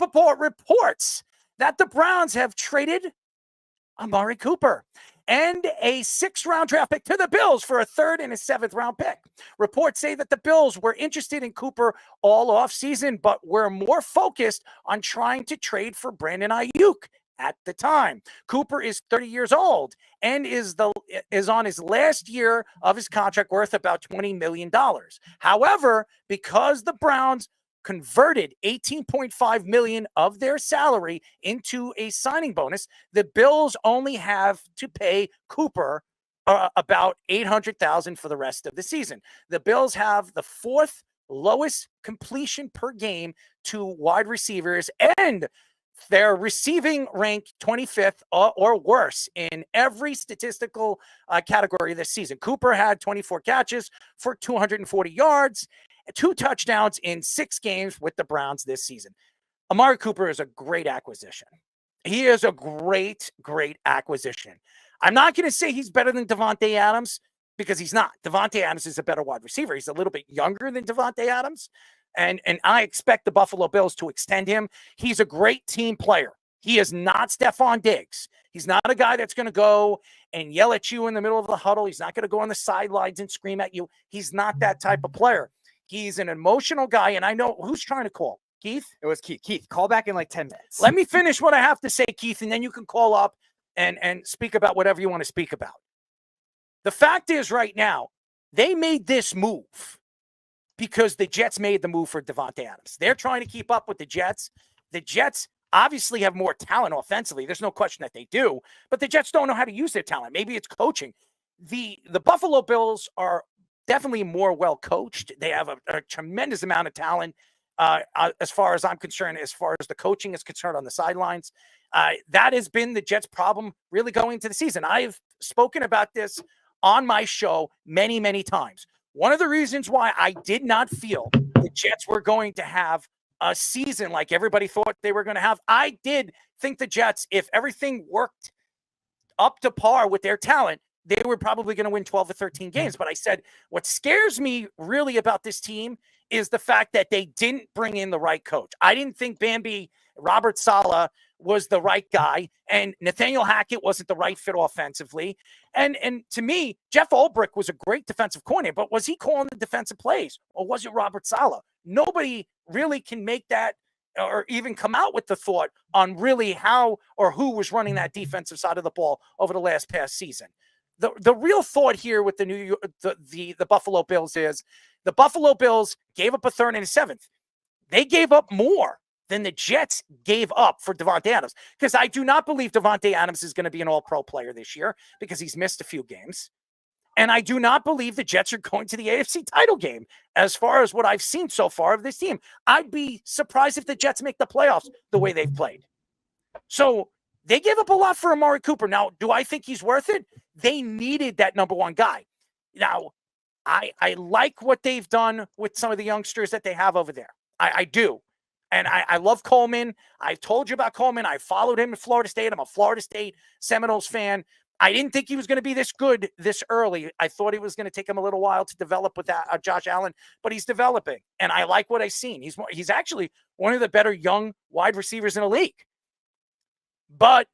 Rappaport reports that the Browns have traded Amari Cooper and a 6th-round draft pick to the Bills for a 3rd and a 7th-round pick. Reports say that the Bills were interested in Cooper all offseason, but were more focused on trying to trade for Brandon Ayuk at the time. Cooper is 30 years old and is on his last year of his contract, worth about $20 million. However, because the Browns converted $18.5 million of their salary into a signing bonus, the Bills only have to pay Cooper about $800,000 for the rest of the season. The Bills have the 4th lowest completion per game to wide receivers, and they're receiving rank 25th or worse in every statistical category this season. Cooper had 24 catches for 240 yards, 2 touchdowns in 6 games with the Browns this season. Amari Cooper is a great acquisition. He is a great, great acquisition. I'm not going to say he's better than Davante Adams, because he's not. Davante Adams is a better wide receiver. He's a little bit younger than Davante Adams, and I expect the Buffalo Bills to extend him. He's a great team player. He is not Stephon Diggs. He's not a guy that's going to go and yell at you in the middle of the huddle. He's not going to go on the sidelines and scream at you. He's not that type of player. He's an emotional guy, and I know who's trying to call. Keith? It was Keith. Keith, call back in like 10 minutes. Let me finish what I have to say, Keith, and then you can call up and speak about whatever you want to speak about. The fact is, right now, they made this move because the Jets made the move for Davante Adams. They're trying to keep up with the Jets. The Jets obviously have more talent offensively. There's no question that they do, but the Jets don't know how to use their talent. Maybe it's coaching. The Buffalo Bills are definitely more well coached. They have a tremendous amount of talent as far as I'm concerned, as far as the coaching is concerned on the sidelines. That has been the Jets' problem really going into the season. I've spoken about this on my show many, many times. One of the reasons why I did not feel the Jets were going to have a season like everybody thought they were going to have, I did think the Jets, if everything worked up to par with their talent, they were probably going to win 12 or 13 games. But I said, what scares me really about this team is the fact that they didn't bring in the right coach. I didn't think Robert Saleh was the right guy, and Nathaniel Hackett wasn't the right fit offensively. And to me, Jeff Ulbrich was a great defensive coordinator, but was he calling the defensive plays, or was it Robert Saleh? Nobody really can make that or even come out with the thought on really how or who was running that defensive side of the ball over the past season. The real thought here with the Buffalo Bills is the Buffalo Bills gave up a 3rd and a 7th. They gave up more than the Jets gave up for Davante Adams, because I do not believe Davante Adams is going to be an all-pro player this year because he's missed a few games. And I do not believe the Jets are going to the AFC title game as far as what I've seen so far of this team. I'd be surprised if the Jets make the playoffs the way they've played. So they gave up a lot for Amari Cooper. Now, do I think he's worth it? They needed that number 1 guy. Now, I like what they've done with some of the youngsters that they have over there. I do. And I love Coleman. I've told you about Coleman. I followed him in Florida State. I'm a Florida State Seminoles fan. I didn't think he was going to be this good this early. I thought it was going to take him a little while to develop with that Josh Allen, but he's developing. And I like what I've seen. He's actually one of the better young wide receivers in the league. But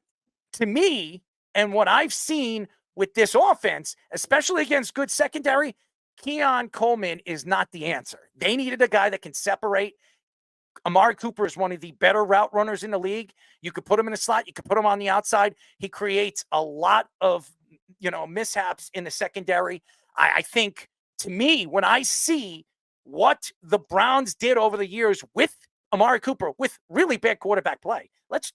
to me, and what I've seen with this offense, especially against good secondary, Keon Coleman is not the answer. They needed a guy that can separate. Amari Cooper is one of the better route runners in the league. You could put him in the slot. You could put him on the outside. He creates a lot of, mishaps in the secondary. I think, to me, when I see what the Browns did over the years with Amari Cooper, with really bad quarterback play, let's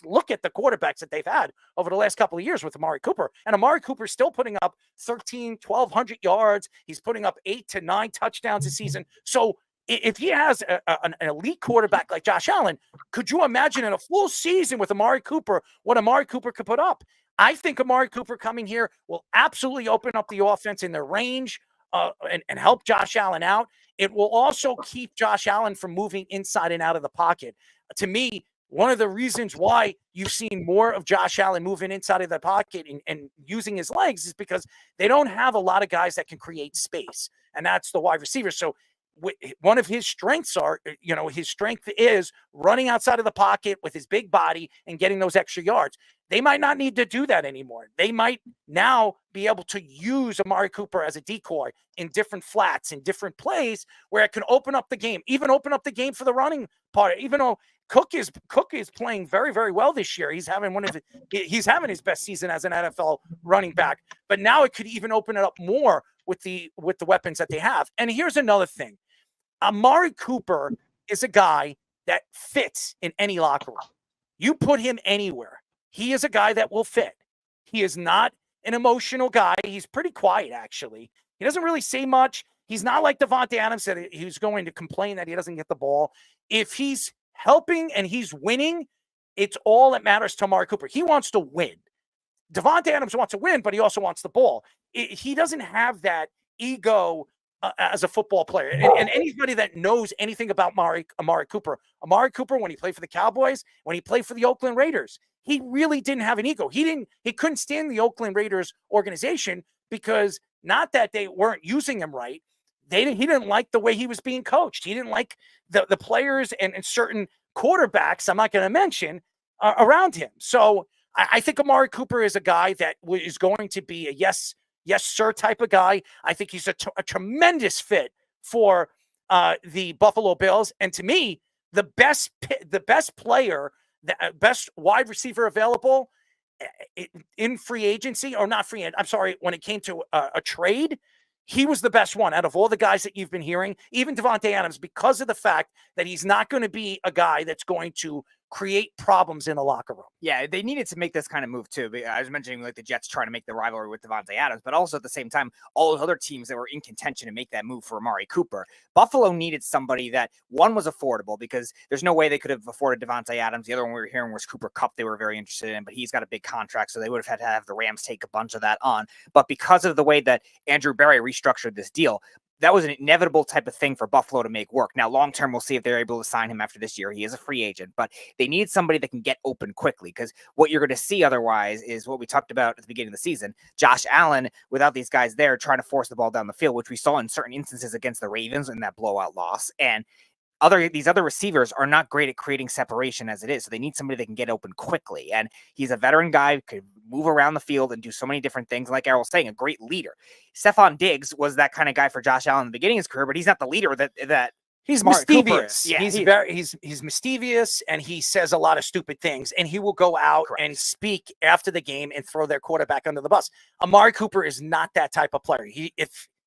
look at the quarterbacks that they've had over the last couple of years with Amari Cooper. And Amari Cooper's still putting up 1,200 yards. He's putting up 8 to 9 touchdowns a season. So if he has an elite quarterback like Josh Allen, could you imagine in a full season with Amari Cooper what Amari Cooper could put up? I think Amari Cooper coming here will absolutely open up the offense in their range and help Josh Allen out. It will also keep Josh Allen from moving inside and out of the pocket. To me, one of the reasons why you've seen more of Josh Allen moving inside of the pocket and using his legs is because they don't have a lot of guys that can create space, and that's the wide receiver. So one of his strengths his strength is running outside of the pocket with his big body and getting those extra yards. They might not need to do that anymore. They might now be able to use Amari Cooper as a decoy in different flats, in different plays where it can open up the game, even open up the game for the running part. Even though Cook is playing very, very well this year. He's having his best season as an NFL running back. But now it could even open it up more with the weapons that they have. And here's another thing. Amari Cooper is a guy that fits in any locker room. You put him anywhere. He is a guy that will fit. He is not an emotional guy. He's pretty quiet, actually. He doesn't really say much. He's not like Davante Adams that he's going to complain that he doesn't get the ball. If he's helping and he's winning, it's all that matters to Amari Cooper. He wants to win. Davante Adams wants to win, but he also wants the ball. He doesn't have that ego as a football player. And anybody that knows anything about Amari Cooper, when he played for the Cowboys, when he played for the Oakland Raiders, he really didn't have an ego. He couldn't stand the Oakland Raiders organization because not that they weren't using him right. He didn't like the way he was being coached. He didn't like the players and certain quarterbacks, I'm not going to mention, around him. So I think Amari Cooper is a guy that is going to be a yes, sir type of guy. I think he's a tremendous fit for the Buffalo Bills. And to me, the best player, the best wide receiver available in free agency, or not free, I'm sorry, when it came to a trade, he was the best one out of all the guys that you've been hearing, even Davante Adams, because of the fact that he's not going to be a guy that's going to create problems in the locker room. Yeah, they needed to make this kind of move too. I was mentioning like the Jets trying to make the rivalry with Davante Adams, but also at the same time, all the other teams that were in contention to make that move for Amari Cooper. Buffalo needed somebody that, one, was affordable, because there's no way they could have afforded Davante Adams. The other one we were hearing was Cooper Kupp they were very interested in, but he's got a big contract, so they would have had to have the Rams take a bunch of that on. But because of the way that Andrew Berry restructured this deal, that was an inevitable type of thing for Buffalo to make work. Now, long-term, we'll see if they're able to sign him after this year. He is a free agent, but they need somebody that can get open quickly, because what you're going to see otherwise is what we talked about at the beginning of the season. Josh Allen, without these guys there, trying to force the ball down the field, which we saw in certain instances against the Ravens in that blowout loss. And these other receivers are not great at creating separation as it is. So they need somebody that can get open quickly. And he's a veteran guy, could move around the field and do so many different things. Like Errol was saying, a great leader. Stephon Diggs was that kind of guy for Josh Allen in the beginning of his career, but he's not the leader that he's mischievous. Yeah, he's mischievous, and he says a lot of stupid things, and he will go out and speak after the game and throw their quarterback under the bus. Amari Cooper is not that type of player.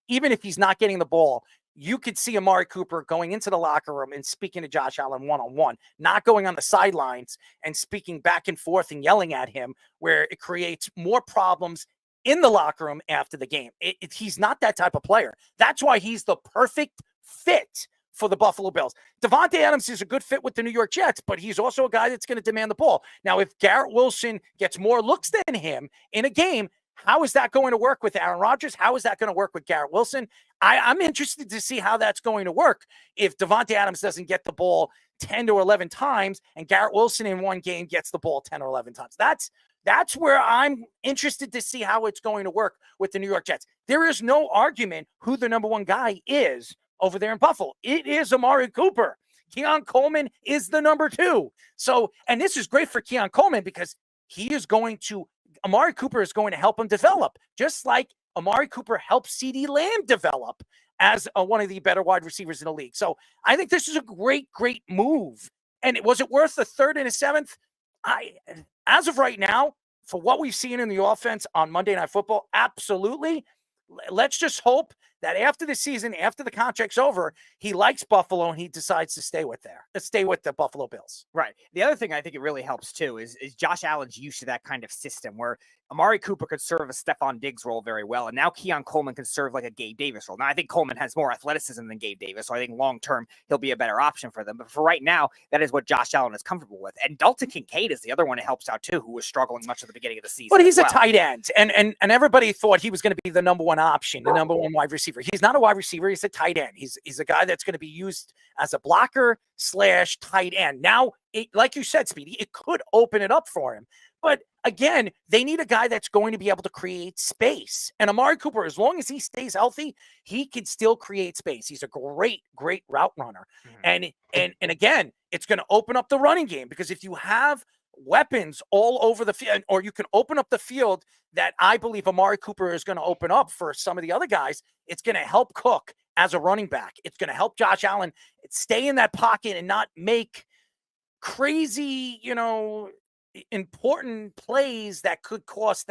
Even if he's not getting the ball, you could see Amari Cooper going into the locker room and speaking to Josh Allen one-on-one, not going on the sidelines and speaking back and forth and yelling at him, where it creates more problems in the locker room after the game. He's not that type of player. That's why he's the perfect fit for the Buffalo Bills. Davante Adams is a good fit with the New York Jets, but he's also a guy that's going to demand the ball. Now, if Garrett Wilson gets more looks than him in a game, how is that going to work with Aaron Rodgers? How is that going to work with Garrett Wilson? I'm interested to see how that's going to work if Davante Adams doesn't get the ball 10 to 11 times and Garrett Wilson in one game gets the ball 10 or 11 times. That's where I'm interested to see how it's going to work with the New York Jets. There is no argument who the number one guy is over there in Buffalo. It is Amari Cooper. Keon Coleman is the number two. So, and this is great for Keon Coleman because Amari Cooper is going to help him develop, just like Amari Cooper helped CeeDee Lamb develop as one of the better wide receivers in the league. So I think this is a great, great move. And was it worth the third and a seventh? As of right now, for what we've seen in the offense on Monday Night Football, absolutely. Let's just hope that after the season, after the contract's over, he likes Buffalo and he decides to stay with the Buffalo Bills. Right. The other thing I think it really helps too is Josh Allen's used to that kind of system where Amari Cooper could serve a Stephon Diggs role very well, and now Keon Coleman can serve like a Gabe Davis role. Now, I think Coleman has more athleticism than Gabe Davis, so I think long-term he'll be a better option for them. But for right now, that is what Josh Allen is comfortable with. And Dalton Kincaid is the other one that helps out too, who was struggling much at the beginning of the season. But he's a tight end, and everybody thought he was going to be the number one option, the number one wide receiver. He's not a wide receiver. He's a tight end. He's a guy that's going to be used as a blocker / tight end. Now, like you said, Speedy, it could open it up for him. But again, they need a guy that's going to be able to create space. And Amari Cooper, as long as he stays healthy, he can still create space. He's a great, great route runner. And again, it's going to open up the running game, because if you have weapons all over the field, or you can open up the field that I believe Amari Cooper is going to open up for some of the other guys, it's going to help Cook as a running back. It's going to help Josh Allen stay in that pocket and not make crazy, important plays that could cost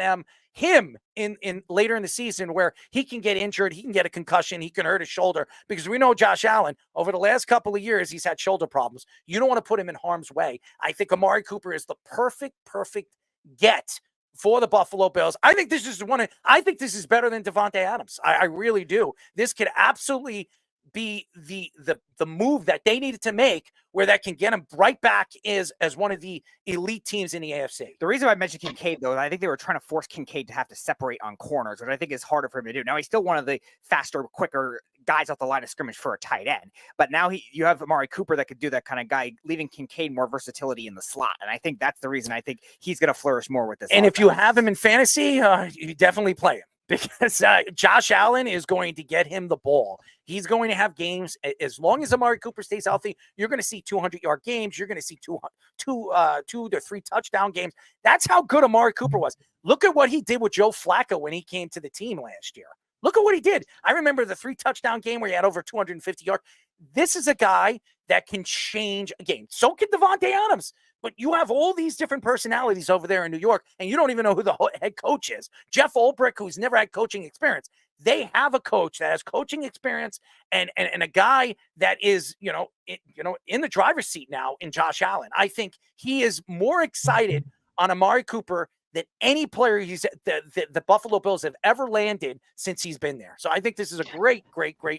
him in later in the season, where he can get injured, he can get a concussion, he can hurt his shoulder, because we know Josh Allen over the last couple of years, he's had shoulder problems. You don't want to put him in harm's way. I think Amari Cooper is the perfect get for the Buffalo Bills. I think this is better than Devontae Adams. I really do. This could absolutely be the move that they needed to make, where that can get him right back as one of the elite teams in the AFC. The reason I mentioned Kincaid, though, I think they were trying to force Kincaid to have to separate on corners, which I think is harder for him to do. Now, he's still one of the faster, quicker guys off the line of scrimmage for a tight end, but now you have Amari Cooper that could do that kind of guy, leaving Kincaid more versatility in the slot. And I think that's the reason I think he's going to flourish more with this. And if you have him in fantasy, you definitely play him, because Josh Allen is going to get him the ball. He's going to have games. As long as Amari Cooper stays healthy, you're going to see 200-yard games. You're going to see two to three touchdown games. That's how good Amari Cooper was. Look at what he did with Joe Flacco when he came to the team last year. Look at what he did. I remember the 3-touchdown game where he had over 250 yards. This is a guy that can change a game. So can Devontae Adams. But you have all these different personalities over there in New York, and you don't even know who the head coach is. Jeff Ulbrich, who's never had coaching experience. They have a coach that has coaching experience and a guy that is, in the driver's seat now in Josh Allen. I think he is more excited on Amari Cooper than any player the Buffalo Bills have ever landed since he's been there. So I think this is a great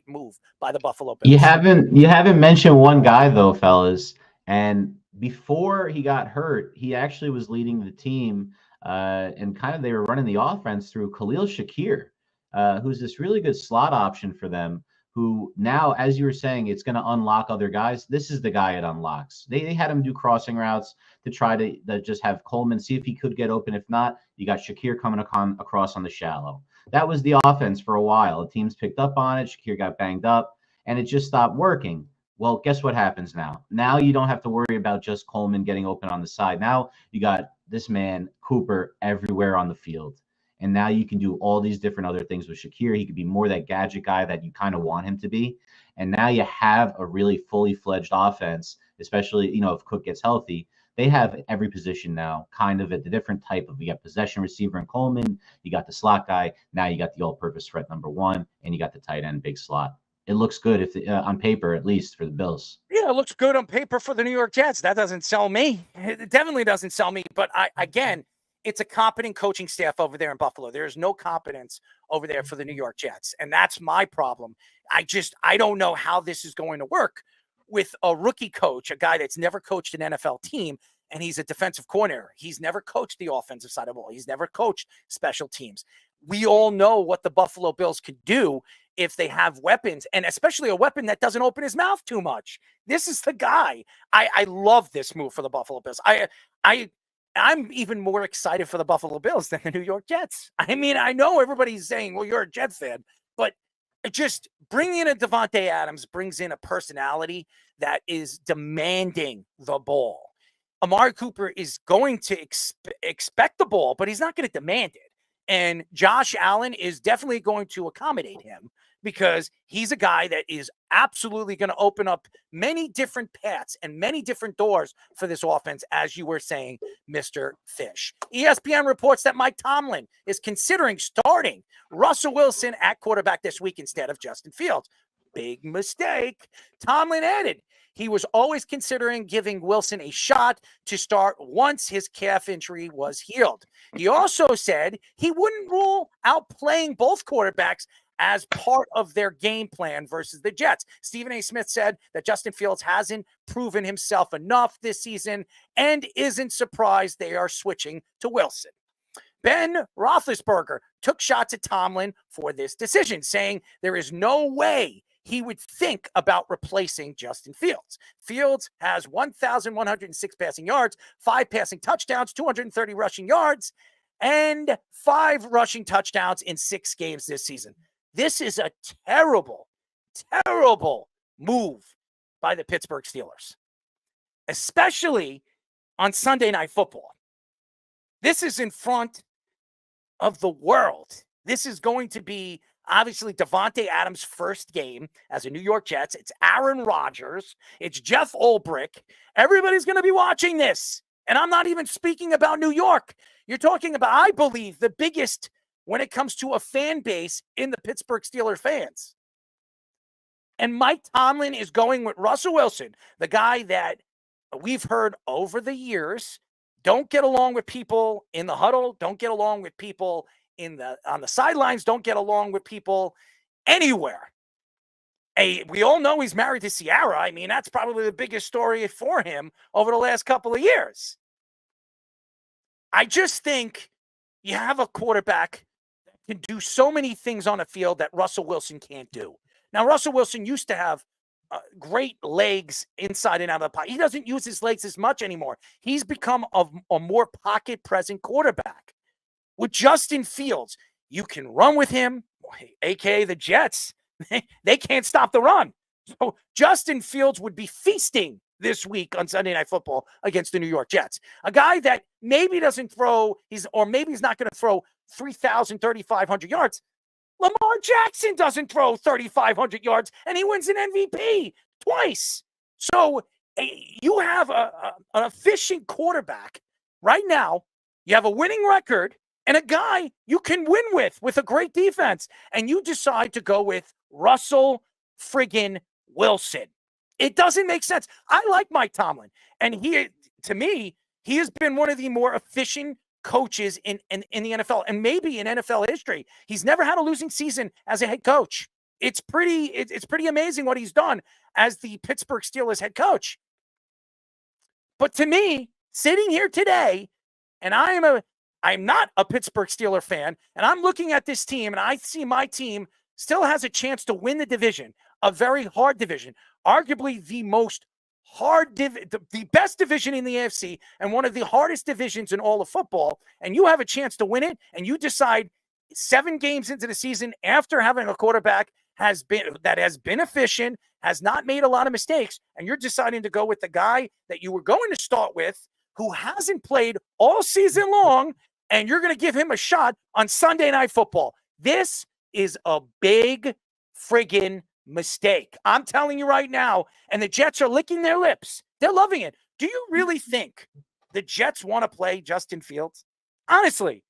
move by the Buffalo Bills. You haven't mentioned one guy though, fellas. And before he got hurt, he actually was leading the team, and kind of they were running the offense through Khalil Shakir, who's this really good slot option for them, who now, as you were saying, it's going to unlock other guys. This is the guy it unlocks. They had him do crossing routes to try to just have Coleman see if he could get open. If not, you got Shakir coming across on the shallow. That was the offense for a while. The teams picked up on it. Shakir got banged up, and it just stopped working. Well, guess what happens now? Now you don't have to worry about just Coleman getting open on the side. Now you got this man, Cooper, everywhere on the field. And now you can do all these different other things with Shakir. He could be more that gadget guy that you kind of want him to be. And now you have a really fully fledged offense, especially, if Cook gets healthy. They have every position now kind of at the different type of, you got possession receiver in Coleman, you got the slot guy, now you got the all-purpose threat number one, and you got the tight end big slot. It looks good on paper, at least for the Bills. Yeah, it looks good on paper for the New York Jets. That doesn't sell me. It definitely doesn't sell me. But again, it's a competent coaching staff over there in Buffalo. There's no competence over there for the New York Jets. And that's my problem. I don't know how this is going to work with a rookie coach, a guy that's never coached an NFL team, and he's a defensive coordinator. He's never coached the offensive side of the ball. He's never coached special teams. We all know what the Buffalo Bills could do if they have weapons, and especially a weapon that doesn't open his mouth too much. This is the guy. I love this move for the Buffalo Bills. I'm even more excited for the Buffalo Bills than the New York Jets. I mean, I know everybody's saying, well, you're a Jets fan, but just bringing in a Devontae Adams brings in a personality that is demanding the ball. Amari Cooper is going to expect the ball, but he's not going to demand it. And Josh Allen is definitely going to accommodate him, because he's a guy that is absolutely going to open up many different paths and many different doors for this offense, as you were saying, Mr. Fish. ESPN reports that Mike Tomlin is considering starting Russell Wilson at quarterback this week instead of Justin Fields. Big mistake. Tomlin added he was always considering giving Wilson a shot to start once his calf injury was healed. He also said he wouldn't rule out playing both quarterbacks as part of their game plan versus the Jets. Stephen A. Smith said that Justin Fields hasn't proven himself enough this season and isn't surprised they are switching to Wilson. Ben Roethlisberger took shots at Tomlin for this decision, saying there is no way he would think about replacing Justin Fields. Fields has 1,106 passing yards, 5 passing touchdowns, 230 rushing yards, and 5 rushing touchdowns in 6 games this season. This is a terrible, terrible move by the Pittsburgh Steelers, especially on Sunday Night Football. This is in front of the world. This is going to be obviously Davante Adams' first game as a New York Jets. It's Aaron Rodgers. It's Jeff Ulbrich. Everybody's going to be watching this. And I'm not even speaking about New York. You're talking about, I believe, the biggest when it comes to a fan base in the Pittsburgh Steelers fans. And Mike Tomlin is going with Russell Wilson, the guy that we've heard over the years don't get along with people in the huddle, don't get along with people on the sidelines, don't get along with people anywhere. We all know he's married to Ciara. I mean, that's probably the biggest story for him over the last couple of years. I just think you have a quarterback that can do so many things on a field that Russell Wilson can't do. Now, Russell Wilson used to have great legs inside and out of the pocket. He doesn't use his legs as much anymore. He's become a more pocket-present quarterback. With Justin Fields, you can run with him, a.k.a. the Jets. They can't stop the run. So Justin Fields would be feasting this week on Sunday Night Football against the New York Jets. A guy that maybe doesn't throw, maybe he's not going to throw 3,000, 3,500 yards. Lamar Jackson doesn't throw 3,500 yards, and he wins an MVP twice. So you have an efficient quarterback right now. You have a winning record and a guy you can win with a great defense, and you decide to go with Russell friggin' Wilson. It doesn't make sense. I like Mike Tomlin, and to me, he has been one of the more efficient coaches in the NFL, and maybe in NFL history. He's never had a losing season as a head coach. It's pretty amazing what he's done as the Pittsburgh Steelers head coach. But to me, sitting here today, and I'm not a Pittsburgh Steelers fan, and I'm looking at this team, and I see my team still has a chance to win the division, a very hard division, arguably the most the best division in the AFC and one of the hardest divisions in all of football, and you have a chance to win it, and you decide 7 games into the season after having a quarterback that has been efficient, has not made a lot of mistakes, and you're deciding to go with the guy that you were going to start with who hasn't played all season long, and you're going to give him a shot on Sunday Night Football. This is a big friggin' mistake. I'm telling you right now, and the Jets are licking their lips. They're loving it. Do you really think the Jets want to play Justin Fields? Honestly,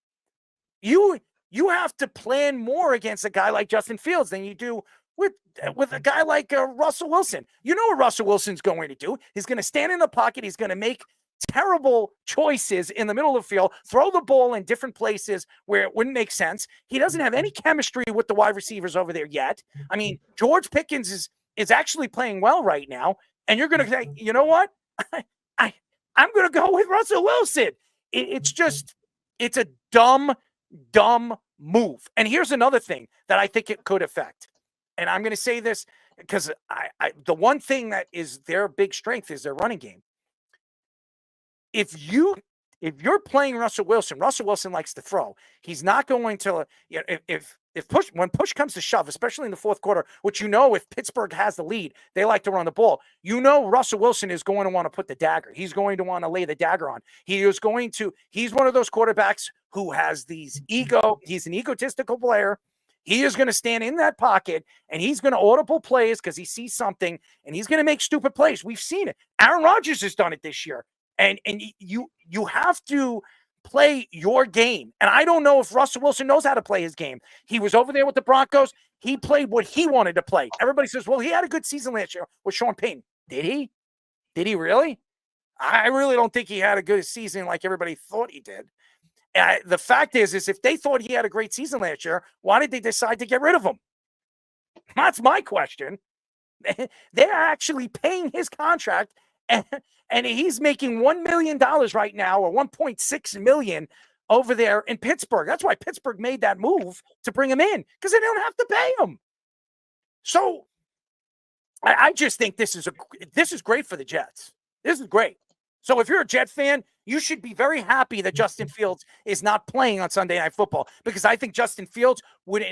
you have to plan more against a guy like Justin Fields than you do with a guy like Russell Wilson. You know what Russell Wilson's going to do? He's going to stand in the pocket. He's going to make terrible choices in the middle of the field, throw the ball in different places where it wouldn't make sense. He doesn't have any chemistry with the wide receivers over there yet. I mean, George Pickens is actually playing well right now, and you're going to say, you know what? I'm going to go with Russell Wilson. It's a dumb move. And here's another thing that I think it could affect. And I'm going to say this because the one thing that is their big strength is their running game. If you're playing Russell Wilson likes to throw. He's not going to, when push comes to shove, especially in the fourth quarter, which if Pittsburgh has the lead, they like to run the ball. Russell Wilson is going to want to put the dagger. He's going to want to lay the dagger on. He's one of those quarterbacks who has these ego. He's an egotistical player. He is going to stand in that pocket, and he's going to audible plays because he sees something, and he's going to make stupid plays. We've seen it. Aaron Rodgers has done it this year. And you have to play your game. And I don't know if Russell Wilson knows how to play his game. He was over there with the Broncos. He played what he wanted to play. Everybody says, well, he had a good season last year with Sean Payton. Did he? Did he really? I really don't think he had a good season like everybody thought he did. The fact is if they thought he had a great season last year, why did they decide to get rid of him? That's my question. They're actually paying his contract, and he's making $1 million right now, or $1.6 million over there in Pittsburgh. That's why Pittsburgh made that move to bring him in, because they don't have to pay him. So I just think this is great for the Jets. This is great. So if you're a Jet fan, you should be very happy that Justin Fields is not playing on Sunday Night Football, because I think Justin Fields would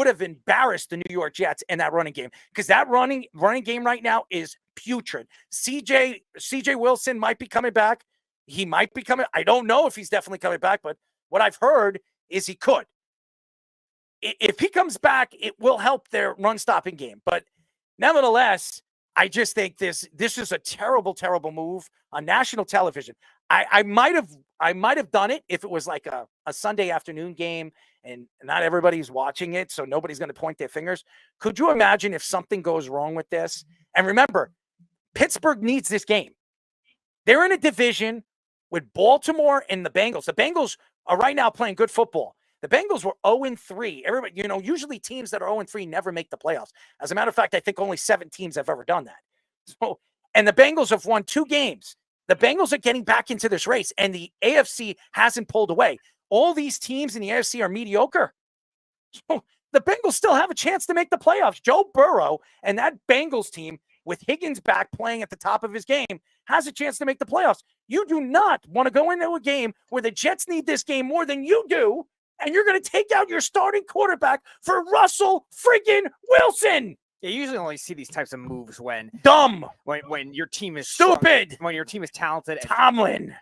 have embarrassed the New York Jets in that running game, because that running game right now is putrid. CJ Wilson might be coming back. He might be coming. I don't know if he's definitely coming back, but what I've heard is he could. If he comes back, it will help their run-stopping game. But nevertheless, I just think this is a terrible, terrible move on national television. I might have done it if it was like a Sunday afternoon game and not everybody's watching it, so nobody's going to point their fingers. Could you imagine if something goes wrong with this? And remember, Pittsburgh needs this game. They're in a division with Baltimore and the Bengals. The Bengals are right now playing good football. The Bengals were 0-3. Everybody, usually teams that are 0-3 never make the playoffs. As a matter of fact, I think only 7 teams have ever done that. So, and the Bengals have won 2 games. The Bengals are getting back into this race, and the AFC hasn't pulled away. All these teams in the AFC are mediocre. So the Bengals still have a chance to make the playoffs. Joe Burrow and that Bengals team, with Higgins back playing at the top of his game, has a chance to make the playoffs. You do not want to go into a game where the Jets need this game more than you do, and you're going to take out your starting quarterback for Russell friggin' Wilson. You usually only see these types of moves when your team is stupid, when your team is talented. Tomlin.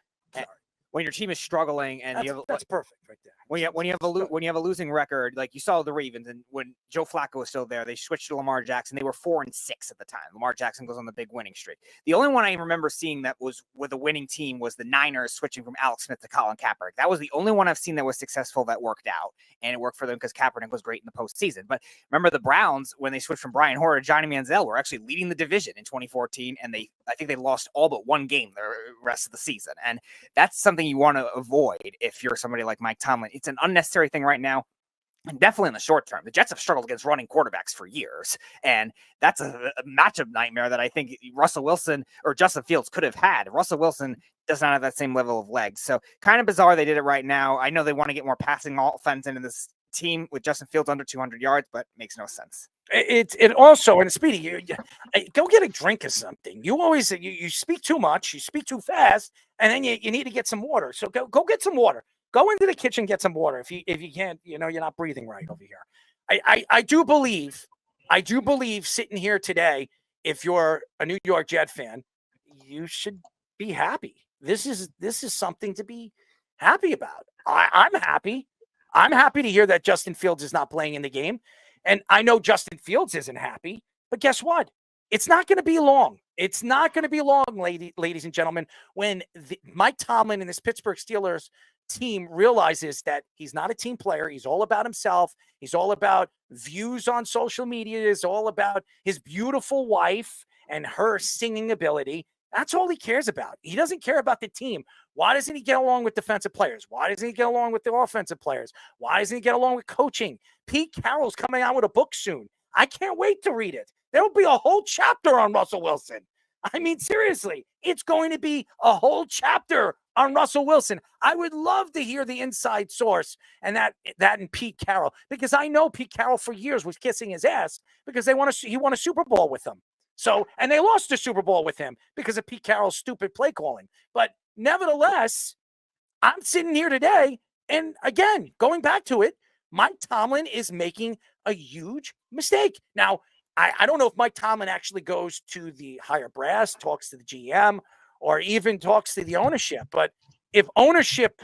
When your team is struggling and that's perfect right there. When you have a losing record, like you saw the Ravens, and when Joe Flacco was still there, they switched to Lamar Jackson. They were 4-6 at the time. Lamar Jackson goes on the big winning streak. The only one I remember seeing that was with a winning team was the Niners switching from Alex Smith to Colin Kaepernick. That was the only one I've seen that was successful that worked out, and it worked for them because Kaepernick was great in the postseason. But remember the Browns, when they switched from Brian Hoyer to Johnny Manziel, were actually leading the division in 2014, and I think they lost all but one game the rest of the season. And that's something you want to avoid if you're somebody like Mike Tomlin. It's an unnecessary thing right now, and definitely in the short term. The Jets have struggled against running quarterbacks for years, and that's a matchup nightmare that I think Russell Wilson or Justin Fields could have had. Russell Wilson does not have that same level of legs, so kind of bizarre they did it right now. I know they want to get more passing offense into this team with Justin Fields under 200 yards, but it makes no sense. It also, and Speedy, you go get a drink or something. You always you speak too much, you speak too fast, and then you need to get some water. So go get some water. Go into the kitchen, get some water. If you can't, you're not breathing right over here. I do believe sitting here today, if you're a New York Jet fan, you should be happy. This is something to be happy about. I'm happy. I'm happy to hear that Justin Fields is not playing in the game. And I know Justin Fields isn't happy, but guess what? It's not going to be long. It's not going to be long, ladies and gentlemen, when Mike Tomlin and this Pittsburgh Steelers team realizes that he's not a team player. He's all about himself. He's all about views on social media. It's all about his beautiful wife and her singing ability. That's all he cares about. He doesn't care about the team. Why doesn't he get along with defensive players? Why doesn't he get along with the offensive players? Why doesn't he get along with coaching? Pete Carroll's coming out with a book soon. I can't wait to read it. There will be a whole chapter on Russell Wilson. I mean, seriously, it's going to be a whole chapter on Russell Wilson. I would love to hear the inside source and that in Pete Carroll, because I know Pete Carroll for years was kissing his ass because he won a Super Bowl with them. So, and they lost the Super Bowl with him because of Pete Carroll's stupid play calling. But nevertheless, I'm sitting here today, and again, going back to it, Mike Tomlin is making a huge mistake. Now, I don't know if Mike Tomlin actually goes to the higher brass, talks to the GM, or even talks to the ownership. But if ownership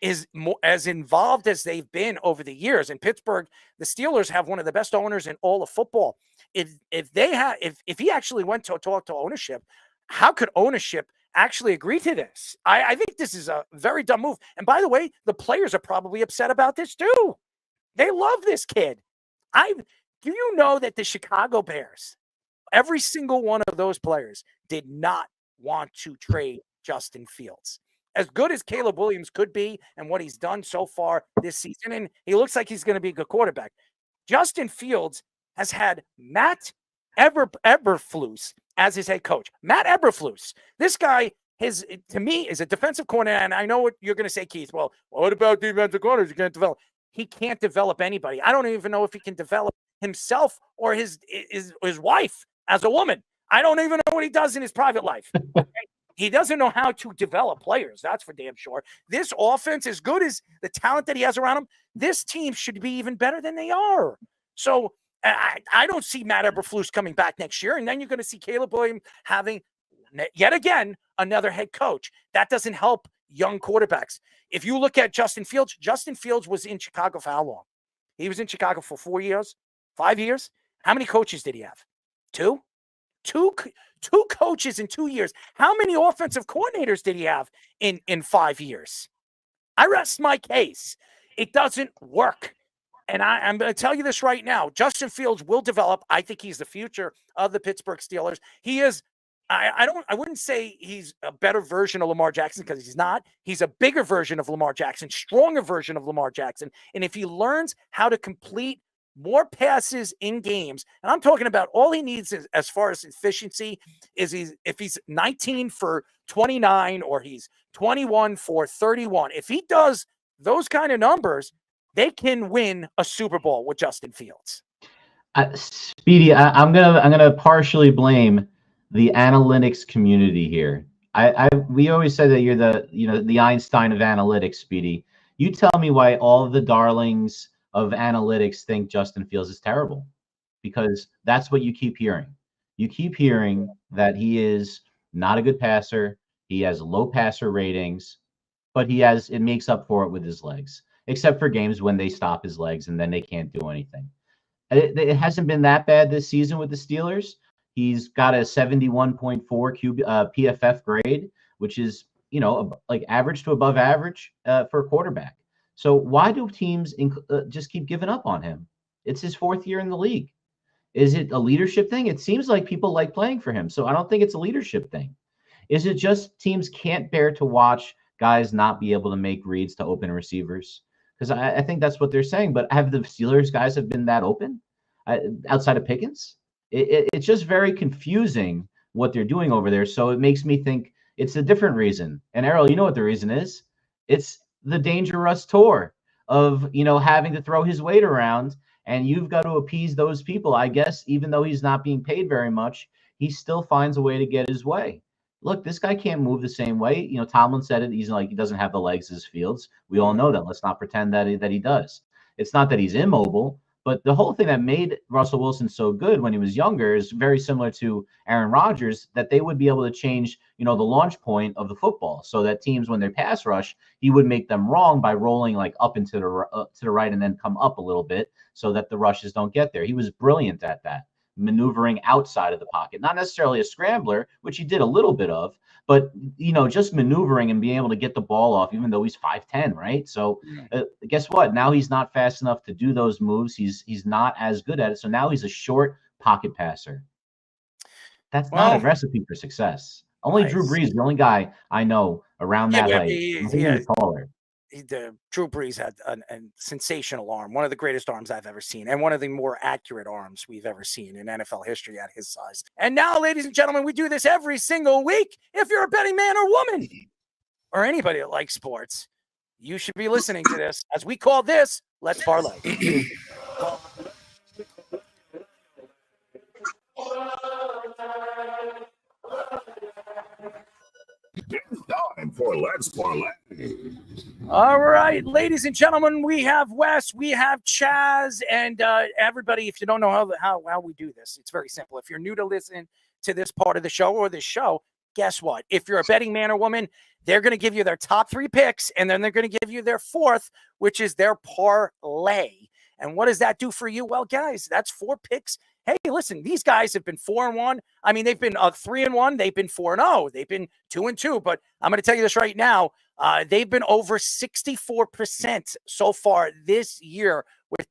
is as involved as they've been over the years in Pittsburgh, the Steelers have one of the best owners in all of football. If he actually went to talk to ownership, how could ownership actually agree to this? I think this is a very dumb move. And by the way, the players are probably upset about this too. They love this kid. Do you know that the Chicago Bears, every single one of those players did not want to trade Justin Fields? As good as Caleb Williams could be and what he's done so far this season, and he looks like he's going to be a good quarterback, Justin Fields has had Matt Eberflus as his head coach. Matt Eberflus. This guy, to me, is a defensive coordinator, and I know what you're going to say, Keith. Well, what about defensive coordinators? You can't develop. He can't develop anybody. I don't even know if he can develop himself or his wife as a woman. I don't even know what he does in his private life. Okay? He doesn't know how to develop players. That's for damn sure. This offense, as good as the talent that he has around him, this team should be even better than they are. So I don't see Matt Eberflus coming back next year. And then you're going to see Caleb Williams having, yet again, another head coach. That doesn't help young quarterbacks. If you look at Justin Fields was in Chicago for how long? He was in Chicago for 4 years, 5 years. How many coaches did he have? Two coaches in 2 years. How many offensive coordinators did he have in 5 years? I rest my case. It doesn't work. And I'm going to tell you this right now. Justin Fields will develop. I think he's the future of the Pittsburgh Steelers. He is, I wouldn't say he's a better version of Lamar Jackson, because he's not. He's a bigger version of Lamar Jackson, stronger version of Lamar Jackson. And if he learns how to complete more passes in games, and I'm talking about all he needs is, as far as efficiency, is if he's 19 for 29 or he's 21 for 31. If he does those kind of numbers, they can win a Super Bowl with Justin Fields. Speedy, I'm gonna partially blame the analytics community here. We always say that you're the Einstein of analytics, Speedy. You tell me why all of the darlings of analytics think Justin Fields is terrible, because that's what you keep hearing. You keep hearing that he is not a good passer. He has low passer ratings, but it makes up for it with his legs, except for games when they stop his legs and then they can't do anything. It hasn't been that bad this season with the Steelers. He's got a 71.4 PFF grade, which is, like average to above average for a quarterback. So why do teams just keep giving up on him? It's his 4th year in the league. Is it a leadership thing? It seems like people like playing for him. So I don't think it's a leadership thing. Is it just teams can't bear to watch guys not be able to make reads to open receivers? Because I think that's what they're saying. But have the Steelers guys have been that open outside of Pickens? It's just very confusing what they're doing over there. So it makes me think it's a different reason. And Errol, you know what the reason is? It's the dangerous tour of, having to throw his weight around, and you've got to appease those people. I guess even though he's not being paid very much, he still finds a way to get his way. Look, this guy can't move the same way. Tomlin said it. He's like, he doesn't have the legs as Fields. We all know that. Let's not pretend that he does. It's not that he's immobile, but the whole thing that made Russell Wilson so good when he was younger is very similar to Aaron Rodgers, that they would be able to change, the launch point of the football, so that teams, when they pass rush, he would make them wrong by rolling like up into to the right and then come up a little bit so that the rushes don't get there. He was brilliant at that, maneuvering outside of the pocket, not necessarily a scrambler, which he did a little bit of, but just maneuvering and being able to get the ball off, even though he's 5'10", right? So guess what? Now he's not fast enough to do those moves. He's not as good at it. So now he's a short pocket passer. That's not a recipe for success. Only Drew Brees, the only guy I know around that height. He's taller. Drew Brees had a sensational arm, one of the greatest arms I've ever seen, and one of the more accurate arms we've ever seen in NFL history at his size. And now, ladies and gentlemen, we do this every single week. If you're a betting man or woman, or anybody that likes sports, you should be listening to this, as we call this Let's Parlay. It's time for Let's Parlay. All right, ladies and gentlemen, we have Wes, we have Chaz, and everybody. If you don't know how we do this, it's very simple. If you're new to listen to this part of the show or this show, guess what? If you're a betting man or woman, they're going to give you their top 3 picks, and then they're going to give you their 4th, which is their parlay. And what does that do for you? Well, guys, that's 4 picks. Hey, listen, these guys have been 4-1. I mean, they've been 3-1. They've been 4-0. They've been 2-2. But I'm going to tell you this right now. They've been over 64% so far this year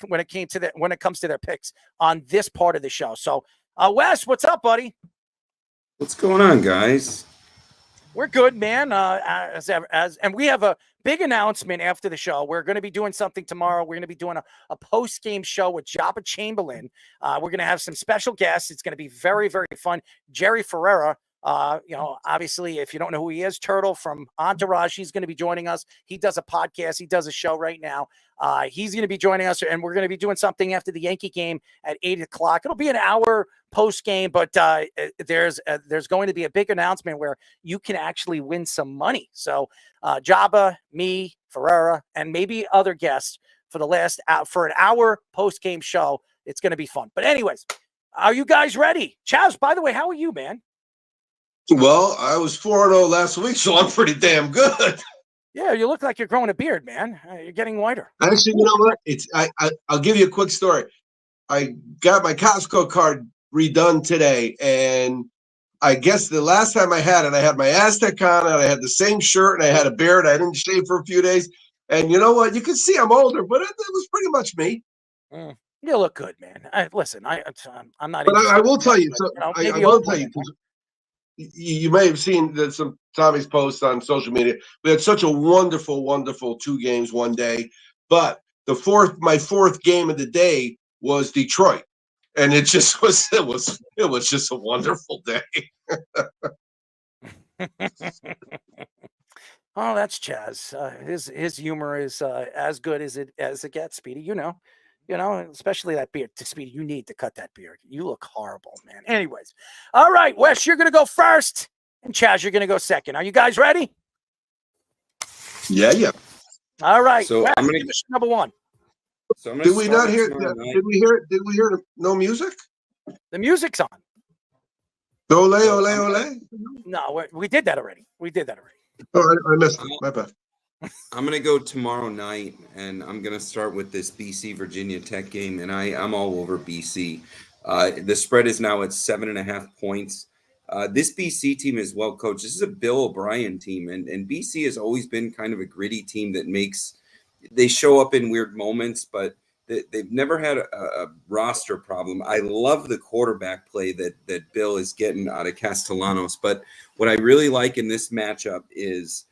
when it comes to their picks on this part of the show. So, Wes, what's up, buddy? What's going on, guys? We're good, man. And we have a big announcement after the show. We're going to be doing something tomorrow. We're going to be doing a post-game show with Jabba Chamberlain. We're going to have some special guests. It's going to be very, very fun. Jerry Ferrera, Obviously, if you don't know who he is, Turtle from Entourage, he's going to be joining us. He does a podcast. He does a show right now. He's going to be joining us, and we're going to be doing something after the Yankee game at 8 o'clock. It'll be an hour post game, but there's going to be a big announcement where you can actually win some money. So Jabba, me, Ferreira, and maybe other guests for an hour post game show. It's going to be fun. But anyways, are you guys ready? Chaz, by the way, how are you, man? Well, I was 4-0 last week, so I'm pretty damn good. Yeah, you look like you're growing a beard, man. You're getting whiter. Actually, you know what? I'll give you a quick story. I got my Costco card redone today, and I guess the last time I had it, I had my Aztec on, and I had the same shirt, and I had a beard. I didn't shave for a few days. And you know what? You can see I'm older, but it was pretty much me. You look good, man. Listen, I'm not. But I will tell you. So I will tell you. You may have seen that some Tommy's posts on social media. We had such a wonderful, wonderful 2 games one day, but my fourth game of the day was Detroit, and it just was just a wonderful day. Oh, that's Chaz. His humor is as good as it gets, Speedy. You know, especially that beard. Speedy, you need to cut that beard. You look horrible, man. Anyways, all right, Wes, you're gonna go first, and Chaz, you're gonna go second. Are you guys ready? Yeah. All right. So Wes, I'm gonna give us number one. So I'm gonna Did we start not hear? tomorrow night. Did we hear no music? The music's on. Ole, ole, ole. No, we did that already. Oh, I missed it. My bad. I'm going to go tomorrow night, and I'm going to start with this BC Virginia Tech game, and I'm all over BC. The spread is now at 7.5 points. This BC team is well coached. This is a Bill O'Brien team, and BC has always been kind of a gritty team that they show up in weird moments, but they've never had a roster problem. I love the quarterback play that Bill is getting out of Castellanos, but what I really like in this matchup is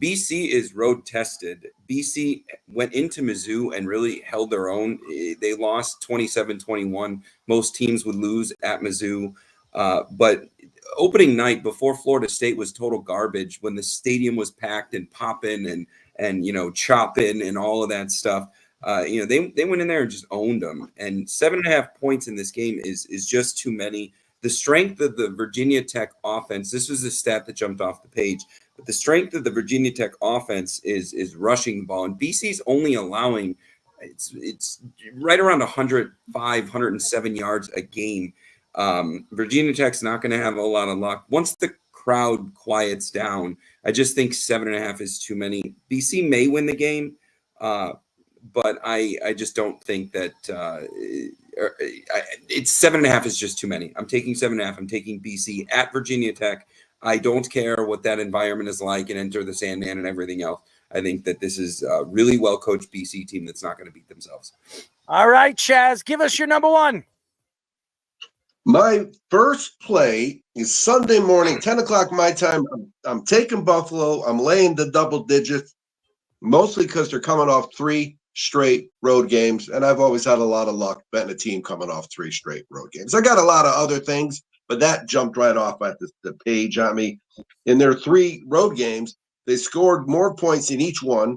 BC is road tested. BC went into Mizzou and really held their own. They lost 27-21. Most teams would lose at Mizzou. But opening night before Florida State was total garbage when the stadium was packed and popping and chopping and all of that stuff. They went in there and just owned them. And 7.5 points in this game is just too many. The strength of the Virginia Tech offense, this was a stat that jumped off the page, but the strength of the Virginia Tech offense is rushing the ball. And BC's only allowing, it's right around 105, 107 yards a game. Virginia Tech's not going to have a lot of luck. Once the crowd quiets down, I just think 7.5 is too many. BC may win the game, but I just don't think that it's 7.5 is just too many. I'm taking 7.5. I'm taking BC at Virginia Tech. I don't care what that environment is like and Enter the Sandman and everything else. I think that this is a really well-coached BC team that's not going to beat themselves. All right, Chaz, give us your number one. My first play is Sunday morning, 10 o'clock my time. I'm taking Buffalo. I'm laying the double digits, mostly because they're coming off 3 straight road games, and I've always had a lot of luck betting a team coming off 3 straight road games. I got a lot of other things, but that jumped right off at the page on me. In their 3 road games, they scored more points in each one,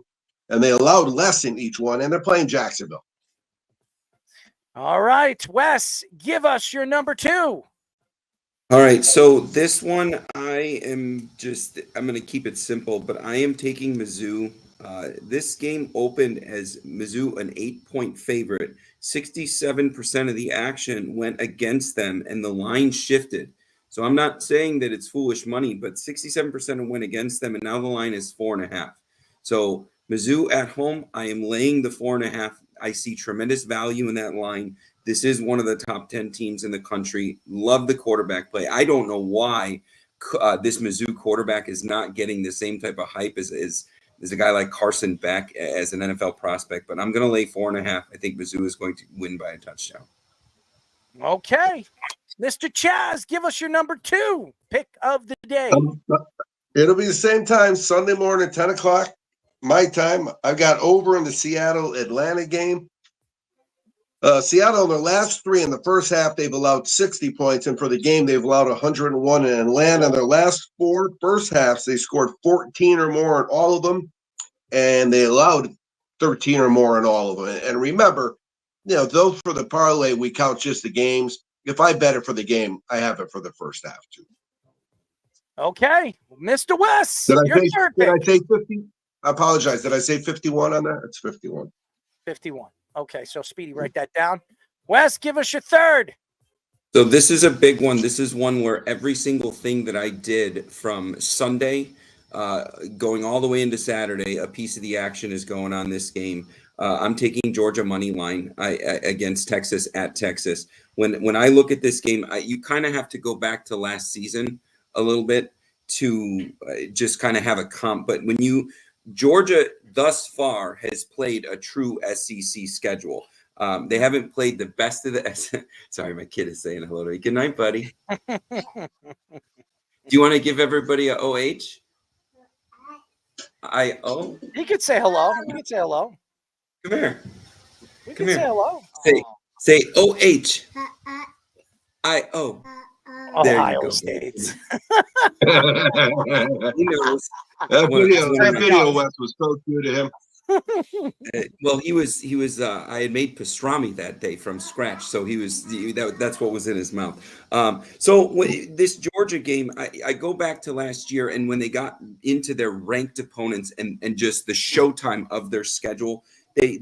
and they allowed less in each one, and they're playing Jacksonville. All right, Wes, give us your number 2. All right, so this one I'm going to keep it simple, but I am taking Mizzou. This game opened as Mizzou an 8-point favorite. 67% of the action went against them, and the line shifted. So I'm not saying that it's foolish money, but 67% went against them, and now the line is 4.5. So Mizzou at home, I am laying the 4.5. I see tremendous value in that line. This is one of the top 10 teams in the country. Love the quarterback play. I don't know why this Mizzou quarterback is not getting the same type of hype as a guy like Carson Beck as an NFL prospect, but I'm going to lay 4.5. I think Mizzou is going to win by a touchdown. Okay. Mr. Chaz, give us your number 2 pick of the day. It'll be the same time, Sunday morning, 10 o'clock my time. I've got over in the Seattle-Atlanta game. Seattle, in their last 3 in the first half, they've allowed 60 points, and for the game, they've allowed 101. And Atlanta, in their last 4 first halves, they scored 14 or more in all of them, and they allowed 13 or more in all of them. And remember, those for the parlay, we count just the games. If I bet it for the game, I have it for the first half too. Okay, Mr. West, Did your I say 50? I apologize. Did I say 51 on that? It's 51. 51. Okay, so Speedy, write that down. Wes, give us your third. So this is a big one. This is one where every single thing that I did from Sunday going all the way into Saturday, a piece of the action is going on this game. I'm taking Georgia money line against Texas at Texas. When I look at this game, you kind of have to go back to last season a little bit to just kind of have a comp. But Georgia thus far has played a true SEC schedule. They haven't played the best of the. Sorry, my kid is saying hello to me. Good night, buddy. Do you want to give everybody a OH? I-O? You could say hello. You could say hello. Come here. We Come could say here. hello. Say OH. I-O. There you Ohio go. State. He knows. That video, Wes, was so cute to him. Well, he was. I had made pastrami that day from scratch, so that's what was in his mouth. This Georgia game, I go back to last year, and when they got into their ranked opponents and just the showtime of their schedule, they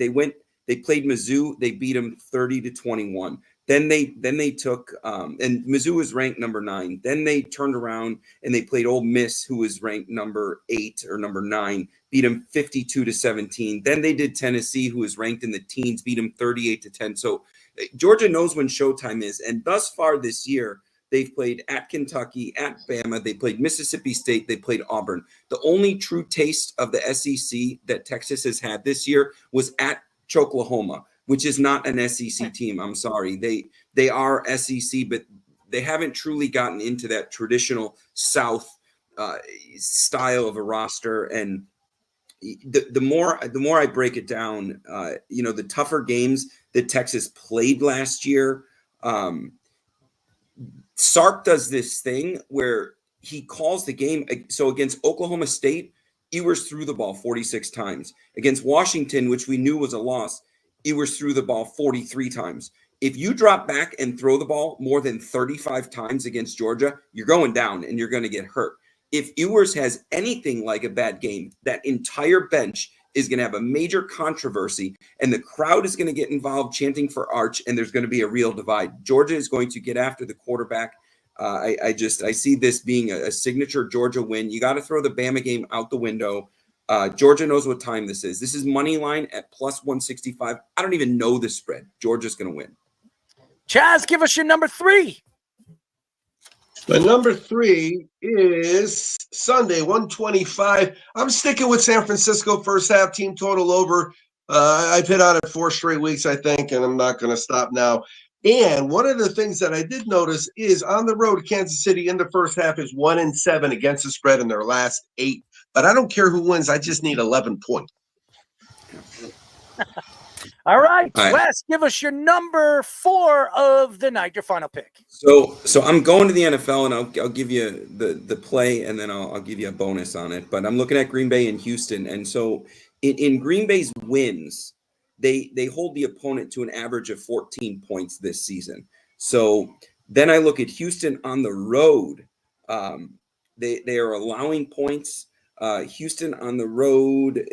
played Mizzou, they beat them 30-21. Then they took and Mizzou was ranked number 9. Then they turned around and they played Ole Miss, who was ranked number 8 or number 9, beat them 52-17. Then they did Tennessee, who was ranked in the teens, beat them 38-10. So Georgia knows when showtime is, and thus far this year they've played at Kentucky, at Bama, they played Mississippi State, they played Auburn. The only true taste of the SEC that Texas has had this year was at Oklahoma, which is not an SEC team. I'm sorry. They are SEC, but they haven't truly gotten into that traditional South style of a roster. And the more I break it down, the tougher games that Texas played last year, Sark does this thing where he calls the game. So against Oklahoma State, Ewers threw the ball 46 times. Against Washington, which we knew was a loss, Ewers threw the ball 43 times. If you drop back and throw the ball more than 35 times against Georgia, you're going down and you're going to get hurt. If Ewers has anything like a bad game, that entire bench is going to have a major controversy, and the crowd is going to get involved chanting for Arch, and there's going to be a real divide. Georgia is going to get after the quarterback. I see this being a signature Georgia win. You got to throw the Bama game out the window. Georgia knows what time this is. This is money line at plus 165. I don't even know the spread. Georgia's going to win. Chaz, give us your number 3. My number 3 is Sunday, 125. I'm sticking with San Francisco first half team total over. I've hit on it 4 straight weeks, I think, and I'm not going to stop now. And one of the things that I did notice is on the road, Kansas City in the first half is 1-7 against the spread in their last 8. But I don't care who wins. I just need 11 points. All right, Wes, give us your number 4 of the night, your final pick. So I'm going to the NFL, and I'll give you the play, and then I'll give you a bonus on it. But I'm looking at Green Bay and Houston, and so in Green Bay's wins, they hold the opponent to an average of 14 points this season. So then I look at Houston on the road. They are allowing points. Houston on the road,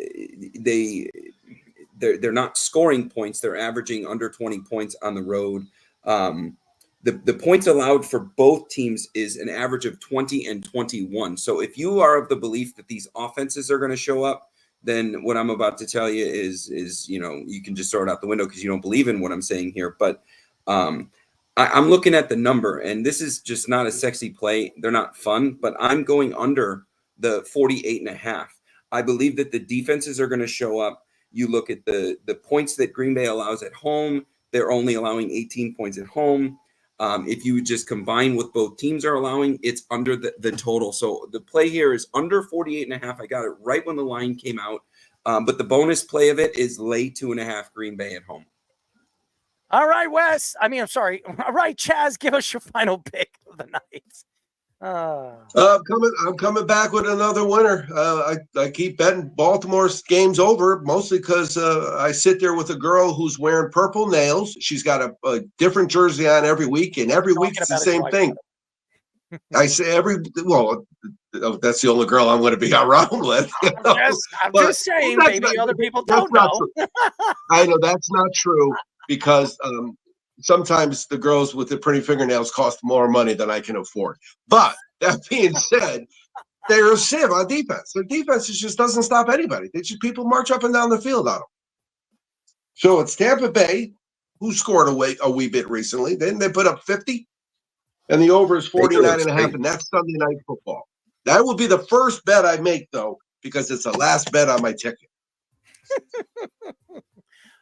they're not scoring points. They're averaging under 20 points on the road. The points allowed for both teams is an average of 20 and 21. So if you are of the belief that these offenses are going to show up, then what I'm about to tell you is you can just throw it out the window because you don't believe in what I'm saying here. But I'm looking at the number, and this is just not a sexy play. They're not fun, but I'm going under the 48.5. I believe that the defenses are going to show up. You look at the points that Green Bay allows at home. They're only allowing 18 points at home. If you just combine what both teams are allowing, it's under the total. So the play here is under 48.5. I got it right when the line came out. But the bonus play of it is lay 2.5 Green Bay at home. All right, Wes. I'm sorry. All right, Chaz, give us your final pick of the night. I'm coming back with another winner. I keep betting Baltimore's game's over, mostly because I sit there with a girl who's wearing purple nails. She's got a different jersey on every week, and every week it's the same thing. I say that's the only girl I'm going to be around with. I'm just saying, maybe other people don't know. I know that's not true because sometimes the girls with the pretty fingernails cost more money than I can afford. But that being said, they're a sieve on defense. Their defense just doesn't stop anybody. People march up and down the field on them. So it's Tampa Bay, who scored a wee bit recently. Then they put up 50, and the over is 49.5, and that's Sunday Night Football. That will be the first bet I make, though, because it's the last bet on my ticket.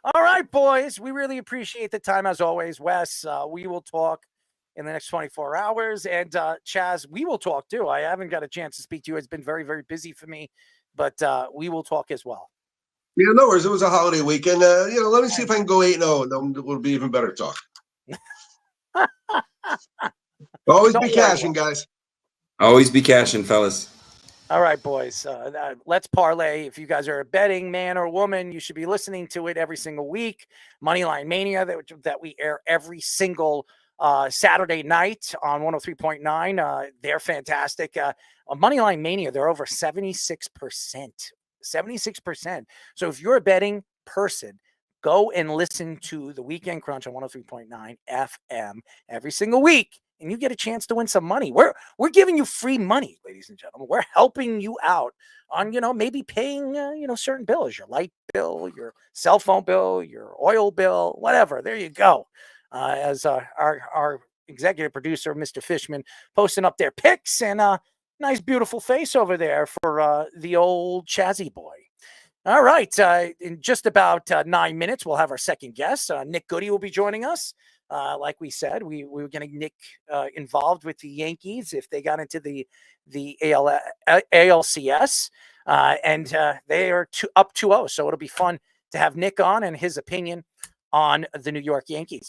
All right, boys. We really appreciate the time as always, Wes. We will talk in the next 24 hours. And Chaz, we will talk too. I haven't got a chance to speak to you. It's been very, very busy for me, but we will talk as well. Yeah, no worries. It was a holiday weekend. Let me see if I can go 8-0, and then it'll be even better talk. Always be cashing, guys. Always be cashing, fellas. All right, boys. Let's parlay. If you guys are a betting man or woman, you should be listening to it every single week. Moneyline Mania that we air every single Saturday night on 103.9. They're fantastic. Moneyline Mania, they're over 76%. 76%. So if you're a betting person, go and listen to the Weekend Crunch on 103.9 FM every single week, and you get a chance to win some money. We're giving you free money, ladies and gentlemen. We're helping you out on, maybe paying, certain bills, your light bill, your cell phone bill, your oil bill, whatever. There you go. As our executive producer, Mr. Fishman, posting up their picks, and a nice, beautiful face over there for the old Chazzy boy. All right. In just about 9 minutes, we'll have our second guest. Nick Goody will be joining us. Like we said, we were getting Nick involved with the Yankees if they got into the ALCS, and they are up 2-0. So it'll be fun to have Nick on and his opinion on the New York Yankees.